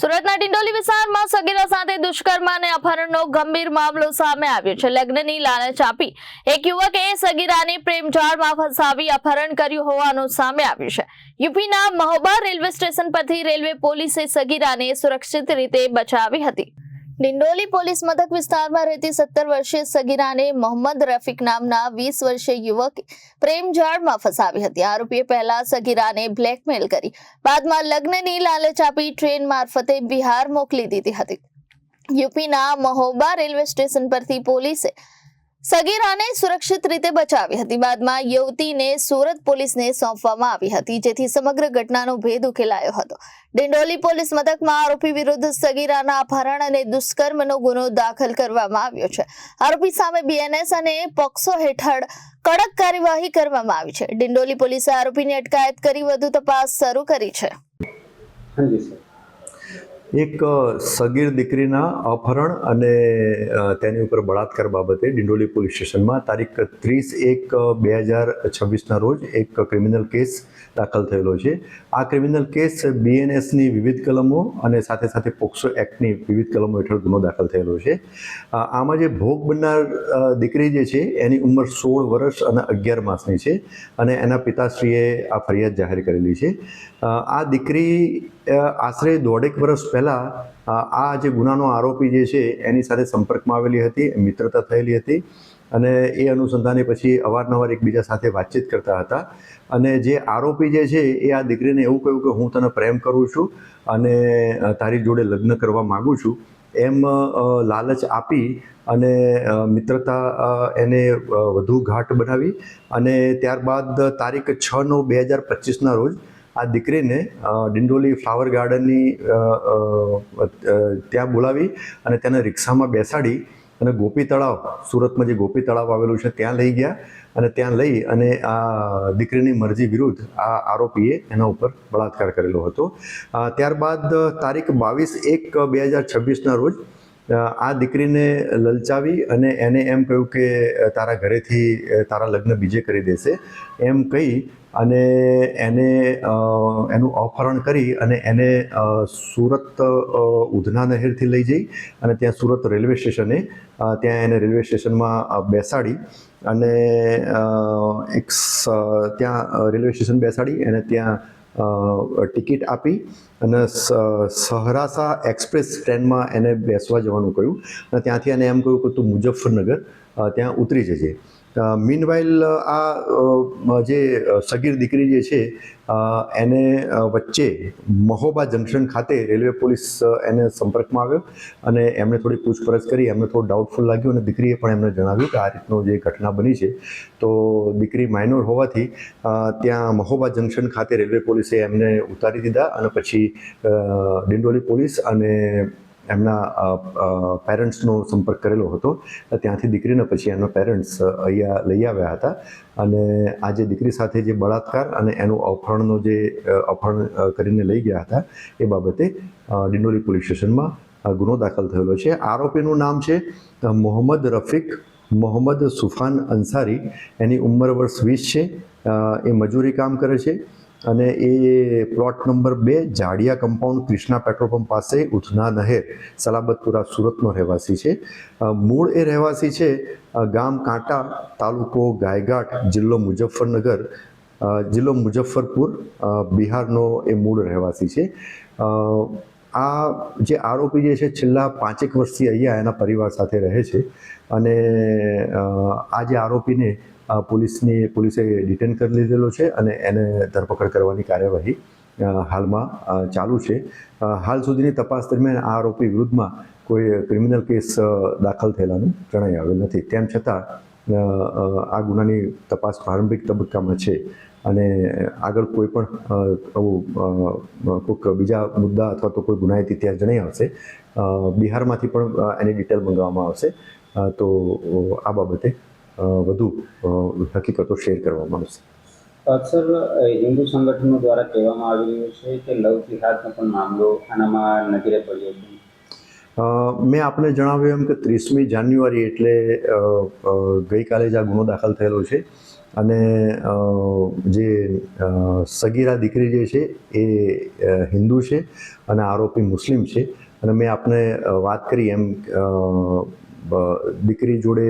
સુરતના ડિંડોલી વિસ્તારમાં સગીરા સાથે દુષ્કર્મ અને અપહરણનો ગંભીર મામલો સામે આવ્યો છે। લગ્નની લાલચ આપી એક યુવકે સગીરાને પ્રેમજાળમાં ફસાવી અપહરણ કર્યું હોવાનું સામે આવ્યું છે। યુપીના મહોબા રેલવે સ્ટેશન પરથી રેલવે પોલીસે સગીરાને સુરક્ષિત રીતે બચાવી હતી। ડિંડોલી પોલીસ મથક વિસ્તારમાં રહેતી 17 વર્ષીય સગીરાને મોહમ્મદ રફીક નામના 20 વર્ષીય યુવકે પ્રેમજાળમાં ફસાવી હતી। આરોપીએ પહેલા સગીરાને બ્લેકમેલ કરી બાદમાં લગ્નની લાલચ આપી ટ્રેન મારફતે બિહાર મોકલી દીધી હતી। યુપીના મહોબા રેલવે સ્ટેશન પરથી પોલીસે સગીરાને સુરક્ષિત રીતે બચાવી હતી। બાદમાં યુવતીને સુરત પોલીસને સોંપવામાં આવી હતી, જેથી સમગ્ર ઘટનાનો ભેદ ઉકેલાયો હતો। ડિંડોલી પોલીસ મથકમાં આરોપી વિરુદ્ધ સગીરાના અપહરણ અને દુષ્કર્મનો ગુનો દાખલ કરવામાં આવ્યો છે। આરોપી સામે બીએનએસ અને પોક્સો હેઠળ કડક કાર્યવાહી કરવામાં આવી છે। ડિંડોલી પોલીસે આરોપીની અટકાયત કરી વધુ તપાસ શરૂ કરી છે। એક સગીર દીકરીના અપહરણ અને તેની ઉપર બળાત્કાર બાબતે ડિંડોલી પોલીસ સ્ટેશનમાં તારીખ 30/1/2026ના રોજ એક ક્રિમિનલ કેસ દાખલ થયેલો છે। આ ક્રિમિનલ કેસ બીએનએસની વિવિધ કલમો અને સાથે સાથે પોક્સો એક્ટની વિવિધ કલમો હેઠળ ગુનો દાખલ થયેલો છે। આમાં જે ભોગ બનનાર દીકરી જે છે એની ઉંમર 16 વર્ષ અને 11 માસની છે અને એના પિતાશ્રીએ આ ફરિયાદ જાહેર કરેલી છે। આ દીકરી આશરે 1.5 વર્ષ પહેલાં આ જે ગુનાનો આરોપી જે છે એની સાથે સંપર્કમાં આવેલી હતી, મિત્રતા થયેલી હતી અને એ અનુસંધાને પછી અવારનવાર એકબીજા સાથે વાતચીત કરતા હતા અને જે આરોપી જે છે એ આ દીકરીને એવું કહ્યું કે હું તને પ્રેમ કરું છું અને તારી જોડે લગ્ન કરવા માગું છું એમ લાલચ આપી અને મિત્રતા એને વધુ ઘાટ બનાવી અને ત્યારબાદ તારીખ 6/9/2025ના રોજ આ દીકરીને ડિંડોલી ફ્લાવર ગાર્ડનની ત્યાં બોલાવી અને તેને રિક્ષામાં બેસાડી અને ગોપી તળાવ, સુરતમાં જે ગોપી તળાવ આવેલું છે ત્યાં લઈ ગયા અને ત્યાં લઈ અને આ દીકરીની મરજી વિરુદ્ધ આ આરોપીએ એના ઉપર બળાત્કાર કરેલો હતો। ત્યારબાદ તારીખ 22/1/2026ના રોજ આ દીકરીને લલચાવી અને એને એમ કહ્યું કે તારા ઘરેથી તારા લગ્ન બીજે કરી દેશે એમ કહી અને એને એનું અપહરણ કરી અને એને સુરત ઉધના નહેરથી લઈ જઈ અને ત્યાં સુરત રેલવે સ્ટેશને ત્યાં એને રેલવે સ્ટેશનમાં બેસાડી અને ત્યાં રેલવે સ્ટેશન બેસાડી અને ત્યાં ટિકિટ આપી અને સહરાસા એક્સપ્રેસ ટ્રેનમાં એને બેસવા જવાનું કહ્યું અને ત્યાંથી એને એમ કહ્યું કે તું મુઝફ્ફરનગર ત્યાં ઉતરી જજે। મીનવાઇલ આ જે સગીર દીકરી જે છે એને વચ્ચે મહોબા જંકશન ખાતે રેલવે પોલીસ એને સંપર્કમાં આવ્યો અને એમણે થોડી પૂછપરછ કરી, એમને થોડું ડાઉટફુલ લાગ્યું અને દીકરીએ પણ એમને જણાવ્યું કે આ રીતનો જે ઘટના બની છે તો દીકરી માઇનોર હોવાથી ત્યાં મહોબા જંકશન ખાતે રેલવે પોલીસે એમને ઉતારી દીધા અને પછી ડિંડોલી પોલીસ અને એમના પેરેન્ટ્સનો સંપર્ક કરેલો હતો। ત્યાંથી દીકરીને પછી એમના પેરેન્ટ્સ અહીંયા લઈ આવ્યા હતા અને આ જે દીકરી સાથે જે બળાત્કાર અને એનું અપહરણ કરીને લઈ ગયા હતા એ બાબતે ડિંડોલી પોલીસ સ્ટેશનમાં ગુનો દાખલ થયેલો છે। આરોપીનું નામ છે મોહમ્મદ રફીક મોહમ્મદ સુફાન અંસારી। એની ઉંમર વર્ષ 20 છે। એ મજૂરી કામ કરે છે અને એ plot number 2 Jadiya compound Krishna petrol pump પાસે ઉધના નહેર સલાબતપુરા સુરતનો રહેવાસી છે। મૂળ એ રહેવાસી છે ગામ કાંટા, તાલુકો ગાયઘાટ, જિલ્લો મુઝફ્ફરપુર, બિહારનો એ મૂળ રહેવાસી છે। આ જે આરોપી જે છે છેલ્લા 5 વર્ષથી અહીંયા એના પરિવાર સાથે રહે છે અને આ જે આરોપીને પોલીસે ડિટેન કરી લીધેલો છે અને એને ધરપકડ કરવાની કાર્યવાહી હાલમાં ચાલુ છે। હાલ સુધીની તપાસ દરમિયાન આ આરોપી વિરુદ્ધમાં કોઈ ક્રિમિનલ કેસ દાખલ થયેલાનું જણાઈ આવેલ નથી। તેમ છતાં આ ગુનાની તપાસ પ્રારંભિક તબક્કામાં છે અને આગળ કોઈ પણ કોઈક બીજા મુદ્દા અથવા તો કોઈ ગુનાહિત ઇતિહાસ જણાઈ આવશે, બિહારમાંથી પણ એની ડિટેલ મંગાવવામાં આવશે તો આ બાબતે વધુ હકીકતો શેર કરવામાં આવશે। અક્સર હિન્દુ સંગઠનો દ્વારા કહેવામાં આવી રહ્યું છે કે લવ જિહાદનો પણ મામલો આનામાં નજરે પડ્યો છે। મેં આપને જણાવ્યું એમ કે 30મી જાન્યુઆરી એટલે ગઈકાલે જ આ ગુનો દાખલ થયેલો છે અને જે સગીરા દીકરી જે છે એ હિન્દુ છે અને આરોપી મુસ્લિમ છે. અને મેં આપને વાત કરી એમ દીકરી જોડે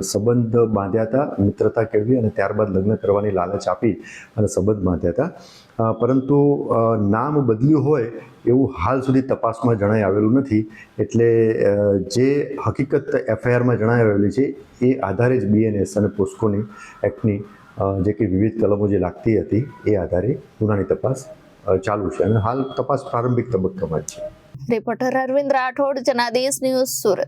સંબંધ બાંધ્યા હતા, મિત્રતા કેળવી અને ત્યારબાદ લગ્ન કરવાની લાલચ આપી અને સંબંધ બાંધ્યા હતા. પરંતુ નામ બદલ્યું હોય એવું હાલ સુધી તપાસમાં જણાઈ આવેલું નથી. એટલે જે હકીકત એફઆઈઆરમાં જણાઈ આવેલી છે એ આધારે જ બીએનએસ અને પોસ્કોની એક્ટની જે કે વિવિધ કલમો જે લાગતી હતી એ આધારે ગુનાની તપાસ ચાલુ છે અને હાલ તપાસ પ્રારંભિક તબક્કામાં જ છે. Reporter Arvind Rathod, Janadesh news, Surat.